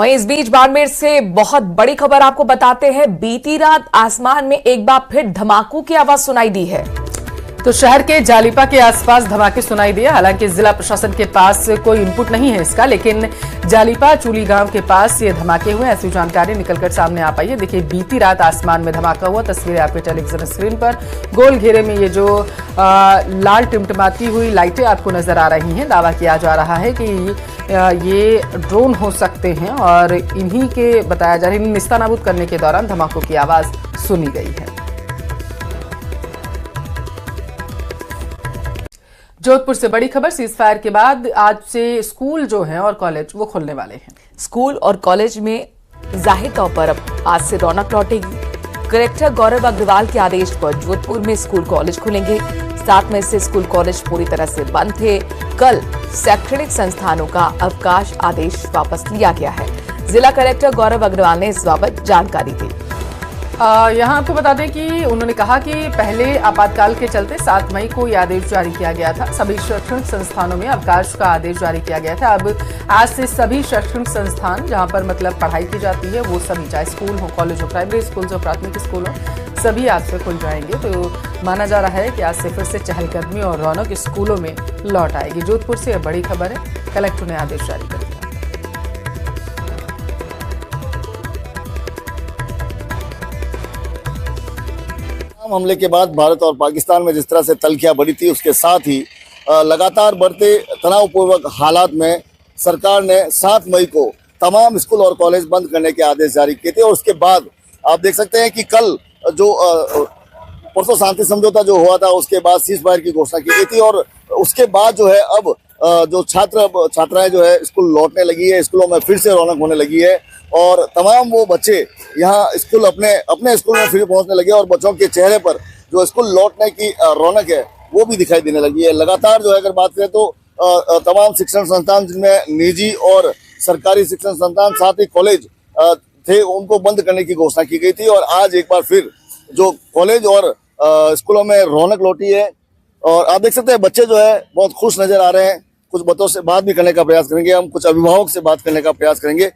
वहीं इस बीच बाड़मेर से बहुत बड़ी खबर आपको बताते हैं। बीती रात आसमान में एक बार फिर धमाकों की आवाज सुनाई दी है। तो शहर के जालिपा के आसपास धमाके सुनाई दिए। हालांकि जिला प्रशासन के पास कोई इनपुट नहीं है इसका, लेकिन जालिपा चूली गांव के पास ये धमाके हुए, ऐसी जानकारी निकलकर सामने आ पाई है। देखिए, बीती रात आसमान में धमाका हुआ। तस्वीरें आपके टेलीविजन स्क्रीन पर गोल घेरे में ये जो लाल टिमटिमाती हुई लाइटें आपको नजर आ रही हैं। दावा किया जा रहा है कि ये ड्रोन हो सकते हैं और इन्हीं के बताया जा रहा है निस्तानाबूद करने के दौरान धमाकों की आवाज सुनी गई है। जोधपुर से बड़ी खबर, सीज फायर के बाद आज से स्कूल जो हैं और कॉलेज वो खुलने वाले हैं। स्कूल और कॉलेज में जाहिर तौर पर अब आज से रौनक लौटेगी। कलेक्टर गौरव अग्रवाल के आदेश पर जोधपुर में स्कूल कॉलेज खुलेंगे। 7 मई से स्कूल कॉलेज पूरी तरह से बंद थे। कल शैक्षणिक संस्थानों का अवकाश आदेश वापस लिया गया है। जिला कलेक्टर गौरव अग्रवाल ने इस बाबत जानकारी दी। यहाँ आपको बता दें कि उन्होंने कहा कि पहले आपातकाल के चलते 7 मई को यह आदेश जारी किया गया था। सभी शैक्षणिक संस्थानों में अवकाश का आदेश जारी किया गया था। अब आज से सभी शैक्षणिक संस्थान जहाँ पर मतलब पढ़ाई की जाती है वो सभी, चाहे स्कूल हो, कॉलेज हो, प्राइमरी स्कूल हो, प्राथमिक स्कूल हो, सभी आज से खुल जाएंगे। तो माना जा रहा है कि आज से फिर से चहलकदमी और रौनक स्कूलों में लौट आएगी। जोधपुर से बड़ी खबर है, कलेक्टर ने आदेश जारी कर दिया। हमले के बाद भारत और पाकिस्तान में जिस तरह से तल्खियां बढ़ी थी, उसके साथ ही लगातार बढ़ते तनावपूर्वक हालात में सरकार ने 7 मई को तमाम स्कूल और कॉलेज बंद करने के आदेश जारी किए थे। और उसके बाद आप देख सकते हैं कि कल जो परसों शांति समझौता जो हुआ था, उसके बाद सीज फायर की घोषणा की गई थी। और उसके बाद जो है अब जो छात्राएं जो है स्कूल लौटने लगी है, स्कूलों में फिर से रौनक होने लगी है और तमाम वो बच्चे यहाँ स्कूल अपने स्कूल में फिर पहुंचने लगे और बच्चों के चेहरे पर जो स्कूल लौटने की रौनक है वो भी दिखाई देने लगी है। लगातार जो है अगर बात करें तो तमाम शिक्षण संस्थान जिनमें निजी और सरकारी शिक्षण संस्थान साथ ही कॉलेज थे, उनको बंद करने की घोषणा की गई थी। और आज एक बार फिर जो कॉलेज और स्कूलों में रौनक लौटी है और आप देख सकते हैं बच्चे जो है बहुत खुश नजर आ रहे हैं। कुछ बच्चों से बात भी करने का प्रयास करेंगे, हम कुछ अभिभावक से बात करने का प्रयास करेंगे।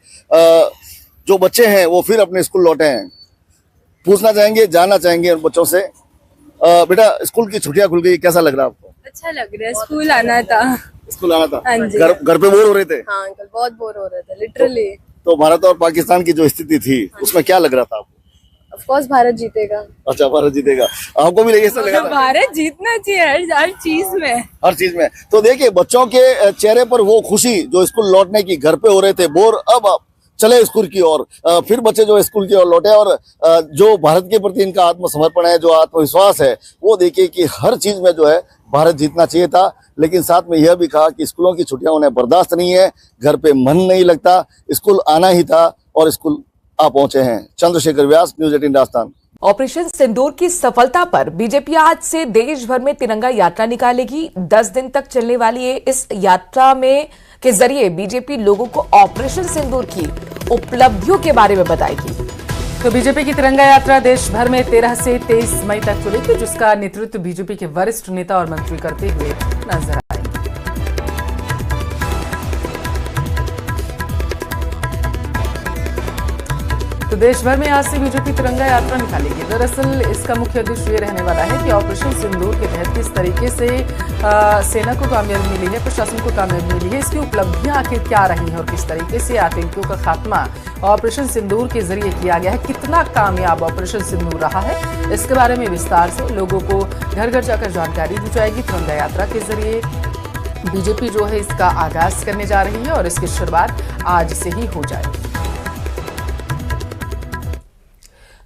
जो बच्चे हैं वो फिर अपने स्कूल लौटे हैं, पूछना चाहेंगे, जानना चाहेंगे उन बच्चों से। बेटा, स्कूल की छुट्टियां खुल गई, कैसा लग रहा है आपको? अच्छा लग रहा है, स्कूल आना था। स्कूल आना था? हाँ जी। घर पे बोर हो रहे थे? हाँ अंकल, बहुत बोर हो रहे थे लिटरली। तो भारत और पाकिस्तान की जो स्थिति थी उसमें क्या लग रहा था आपको? ऑफ कोर्स भारत जीतेगा। अच्छा, भारत जीतेगा। आपको भी ऐसा लगा था? भारत जीतना चाहिए हर चीज में, हर चीज में। तो देखिए बच्चों के चेहरे पर वो खुशी जो स्कूल लौटने की, घर पे हो रहे थे बोर, अब चले स्कूल की ओर। फिर बच्चे जो स्कूल की ओर लौटे और जो भारत के प्रति इनका आत्मसमर्पण है, जो आत्मविश्वास है, वो देखिए कि हर चीज में जो है भारत जीतना चाहिए था। लेकिन साथ में यह भी कहा कि स्कूलों की छुट्टियां उन्हें बर्दाश्त नहीं है, घर पे मन नहीं लगता, स्कूल आना ही था और स्कूल आ पहुंचे हैं। चंद्रशेखर व्यास, न्यूज़ 18 राजस्थान। ऑपरेशन सिंदूर की सफलता पर बीजेपी आज से देश भर में तिरंगा यात्रा निकालेगी। 10 दिन तक चलने वाली इस यात्रा में के जरिए बीजेपी लोगों को ऑपरेशन सिंदूर की उपलब्धियों के बारे में बताएगी। तो बीजेपी की तिरंगा यात्रा देश भर में 13 से 23 मई तक चलेगी, जिसका नेतृत्व बीजेपी के वरिष्ठ नेता और मंत्री करते हुए नजर आएंगे। तो देश भर में आज से बीजेपी तिरंगा यात्रा निकालेगी। दरअसल इसका मुख्य उद्देश्य ये रहने वाला है कि ऑपरेशन सिंदूर के तहत किस तरीके से सेना को कामयाबी मिली है, प्रशासन को कामयाबी मिली है, इसकी उपलब्धियां आखिर क्या रही हैं और किस तरीके से आतंकियों का खात्मा ऑपरेशन सिंदूर के जरिए किया गया है, कितना कामयाब ऑपरेशन सिंदूर रहा है, इसके बारे में विस्तार से लोगों को घर घर जाकर जानकारी दी जाएगी। तिरंगा यात्रा के जरिए बीजेपी जो है इसका आगाज करने जा रही है और इसकी शुरुआत आज से ही हो जाएगी।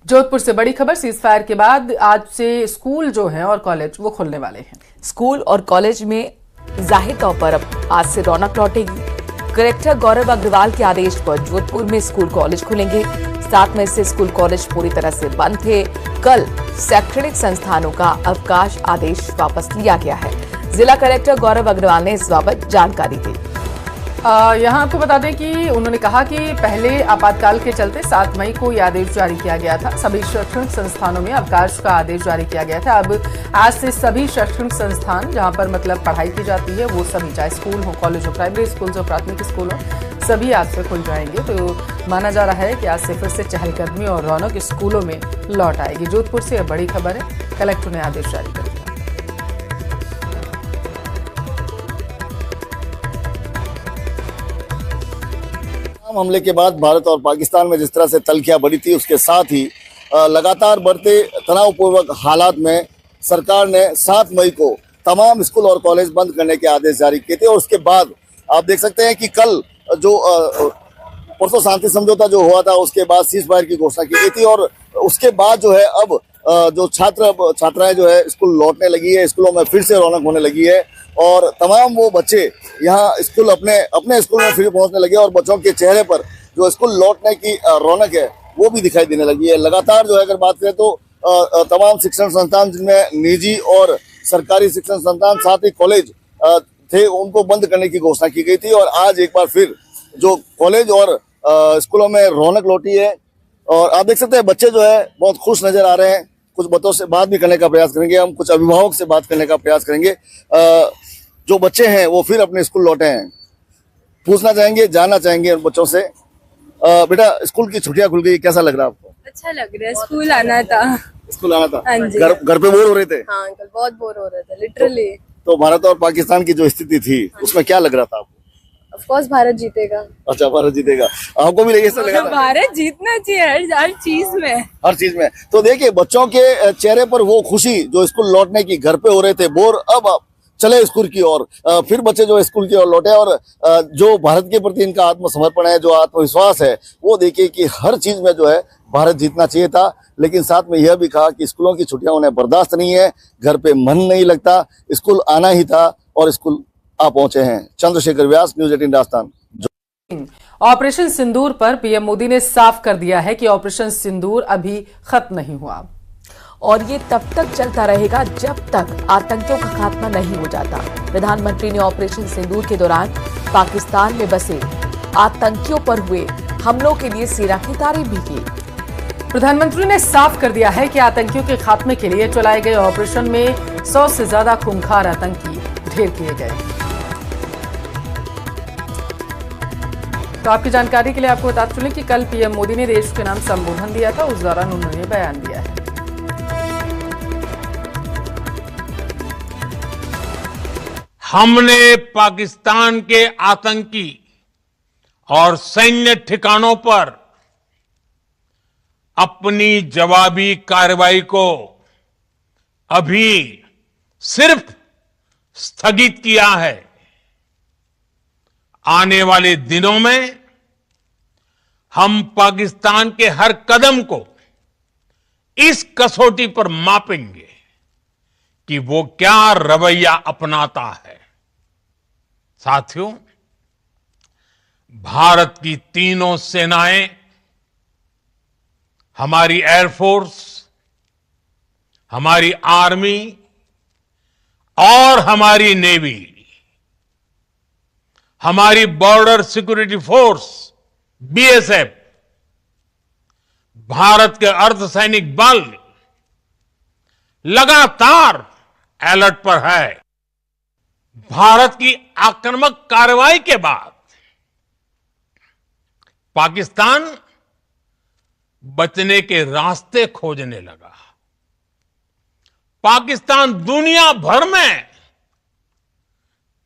जोधपुर से बड़ी खबर, सीज फायर के बाद आज से स्कूल जो हैं और कॉलेज वो खुलने वाले हैं। स्कूल और कॉलेज में जाहिर तौर पर अब आज से रौनक लौटेगी। कलेक्टर गौरव अग्रवाल के आदेश पर जोधपुर में स्कूल कॉलेज खुलेंगे। 7 मई से स्कूल कॉलेज पूरी तरह से बंद थे। कल शैक्षणिक संस्थानों का अवकाश आदेश वापस लिया गया है। जिला कलेक्टर गौरव अग्रवाल ने इस बाबत जानकारी दी। यहाँ आपको बता दें कि उन्होंने कहा कि पहले आपातकाल के चलते 7 मई को यह आदेश जारी किया गया था। सभी शैक्षणिक संस्थानों में अवकाश का आदेश जारी किया गया था। अब आज से सभी शैक्षणिक संस्थान जहां पर मतलब पढ़ाई की जाती है वो सभी, चाहे स्कूल हो, कॉलेज हो, प्राइमरी स्कूल हो, प्राथमिक स्कूल हो, सभी आज से खुल जाएंगे। तो माना जा रहा है कि आज से फिर से चहलकदमी और रौनक स्कूलों में लौट आएगी। जोधपुर से बड़ी खबर है, कलेक्टर ने आदेश जारी कर दिया। हमले के बाद भारत और पाकिस्तान में जिस तरह से तल्खियां बढ़ी थी, उसके साथ ही लगातार बढ़ते तनावपूर्वक हालात में सरकार ने 7 मई को तमाम स्कूल और कॉलेज बंद करने के आदेश जारी किए थे। और उसके बाद आप देख सकते हैं कि कल जो परसों शांति समझौता जो हुआ था, उसके बाद सीज फायर की घोषणा की गई थी। और उसके बाद जो है अब जो छात्राएं जो है स्कूल लौटने लगी है, स्कूलों में फिर से रौनक होने लगी है और तमाम वो बच्चे यहाँ स्कूल अपने स्कूल में फिर पहुंचने लगे और बच्चों के चेहरे पर जो स्कूल लौटने की रौनक है वो भी दिखाई देने लगी है। लगातार जो है अगर बात करें तो तमाम शिक्षण संस्थान, जिनमें निजी और सरकारी शिक्षण संस्थान साथ ही कॉलेज थे, उनको बंद करने की घोषणा की गई थी। और आज एक बार फिर जो कॉलेज और स्कूलों में रौनक लौटी है और आप देख सकते हैं बच्चे जो है बहुत खुश नजर आ रहे हैं। कुछ बच्चों से बात भी करने का प्रयास करेंगे हम, कुछ अभिभावक से बात करने का प्रयास करेंगे। जो बच्चे हैं वो फिर अपने स्कूल लौटे हैं, पूछना चाहेंगे, जानना चाहेंगे उन बच्चों से। बेटा, स्कूल की छुट्टियां खुल गई, कैसा लग रहा है आपको? अच्छा लग रहा है, स्कूल आना था। स्कूल आना था? हाँ जी। घर पे बोर हो रहे थे? हाँ अंकल, बहुत बोर हो रहे थे लिटरली। तो भारत और पाकिस्तान की जो स्थिति थी उसमें क्या लग रहा था आपको? ऑफ कोर्स भारत जीतेगा। अच्छा, भारत जीतेगा। आपको भी ऐसा लगा था? भारत जीतना चाहिए हर चीज में। हर चीज में। तो देखिए बच्चों के चेहरे पर वो खुशी जो स्कूल लौटने की, घर पे हो रहे थे बोर, अब चले स्कूल की ओर। फिर बच्चे जो स्कूल की ओर लौटे और जो भारत के प्रति इनका आत्मसमर्पण है, जो आत्मविश्वास है, वो देखिए कि हर चीज में जो है भारत जीतना चाहिए था। लेकिन साथ में यह भी कहा कि स्कूलों की छुट्टियां उन्हें बर्दाश्त नहीं है, घर पे मन नहीं लगता, स्कूल आना ही था और स्कूल आ पहुंचे हैं। चंद्रशेखर व्यास, न्यूज 18 राजस्थान। ऑपरेशन सिंदूर पर पीएम मोदी ने साफ कर दिया है कि ऑपरेशन सिंदूर अभी खत्म नहीं हुआ और ये तब तक चलता रहेगा जब तक आतंकियों का खात्मा नहीं हो जाता। प्रधानमंत्री ने ऑपरेशन सिंदूर के दौरान पाकिस्तान में बसे आतंकियों पर हुए हमलों के लिए सेना की तारीफ भी की। प्रधानमंत्री ने साफ कर दिया है कि आतंकियों के खात्मे के लिए चलाए गए ऑपरेशन में 100 से ज्यादा खूंखार आतंकी ढेर किए गए। तो आपकी जानकारी के लिए आपको बता चलें कि कल पीएम मोदी ने देश के नाम संबोधन दिया था, उस दौरान उन्होंने बयान दिया है। हमने पाकिस्तान के आतंकी और सैन्य ठिकानों पर अपनी जवाबी कार्रवाई को अभी सिर्फ स्थगित किया है। आने वाले दिनों में हम पाकिस्तान के हर कदम को इस कसौटी पर मापेंगे कि वो क्या रवैया अपनाता है। साथियों, भारत की तीनों सेनाएं, हमारी एयरफोर्स, हमारी आर्मी और हमारी नेवी, हमारी border security force BSF, Bharat के अर्धसैनिक बल लगातार अलर्ट पर है। भारत की आक्रामक कार्रवाई के बाद पाकिस्तान बचने के रास्ते खोजने लगा। पाकिस्तान दुनिया भर में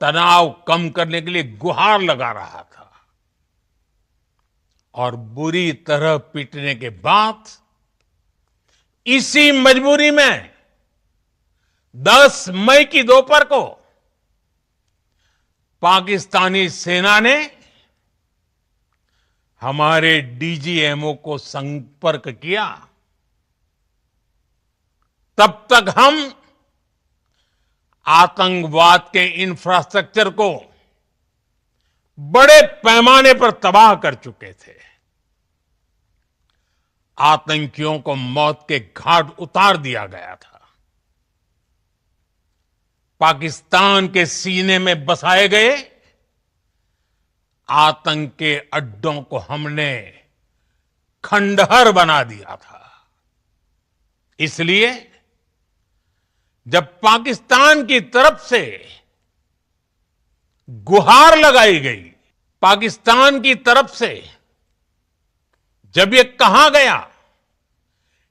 तनाव कम करने के लिए गुहार लगा रहा था और बुरी तरह पीटने के बाद इसी मजबूरी में 10 मई की दोपहर को पाकिस्तानी सेना ने हमारे डीजीएमओ को संपर्क किया। तब तक हम आतंकवाद के इंफ्रास्ट्रक्चर को बड़े पैमाने पर तबाह कर चुके थे। आतंकियों को मौत के घाट उतार दिया गया था। पाकिस्तान के सीने में बसाए गए आतंक के अड्डों को हमने खंडहर बना दिया था। इसलिए जब पाकिस्तान की तरफ से गुहार लगाई गई, पाकिस्तान की तरफ से जब ये कहा गया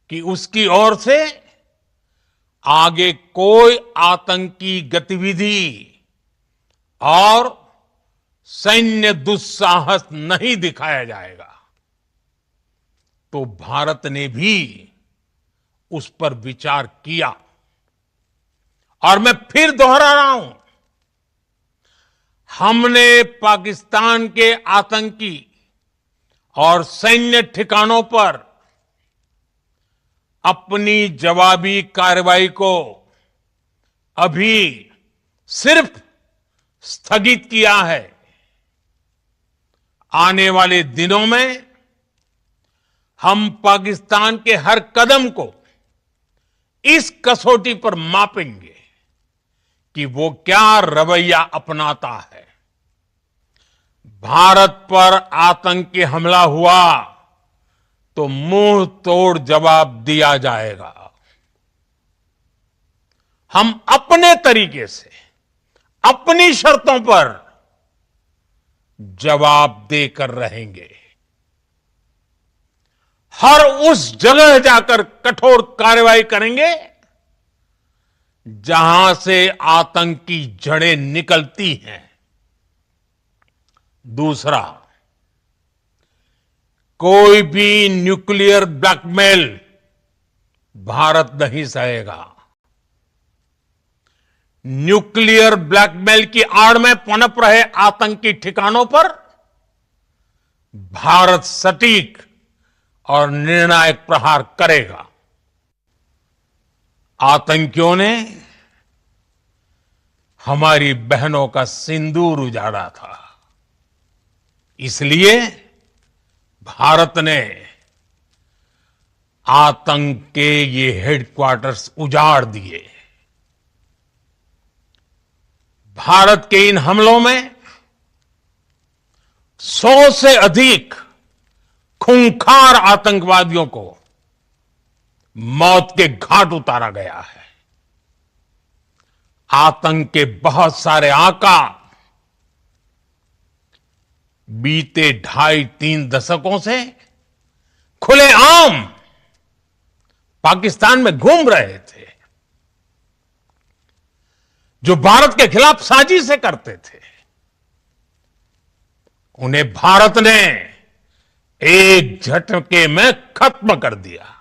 कि उसकी ओर से आगे कोई आतंकी गतिविधि और सैन्य दुस्साहस नहीं दिखाया जाएगा, तो भारत ने भी उस पर विचार किया। और मैं फिर दोहरा रहा हूं, हमने पाकिस्तान के आतंकी और सैन्य ठिकानों पर अपनी जवाबी कार्रवाई को अभी सिर्फ स्थगित किया है। आने वाले दिनों में हम पाकिस्तान के हर कदम को इस कसौटी पर मापेंगे कि वो क्या रवैया अपनाता है। भारत पर आतंकी हमला हुआ तो मुंह तोड़ जवाब दिया जाएगा। हम अपने तरीके से, अपनी शर्तों पर जवाब देकर रहेंगे। हर उस जगह जाकर कठोर कार्रवाई करेंगे जहां से आतंक की जड़ें निकलती हैं। दूसरा, कोई भी न्यूक्लियर ब्लैकमेल भारत नहीं सहेगा। न्यूक्लियर ब्लैकमेल की आड़ में पनप रहे आतंकी ठिकानों पर भारत सटीक और निर्णायक प्रहार करेगा। आतंकियों ने हमारी बहनों का सिंदूर उजाड़ा था, इसलिए भारत ने आतंक के ये हेडक्वार्टर्स उजाड़ दिए। भारत के इन हमलों में 100 से अधिक खूंखार आतंकवादियों को मौत के घाट उतारा गया है। आतंक के बहुत सारे आका बीते 2.5-3 दशकों से खुलेआम पाकिस्तान में घूम रहे थे, जो भारत के खिलाफ साजिशें करते थे। उन्हें भारत ने एक झटके में खत्म कर दिया।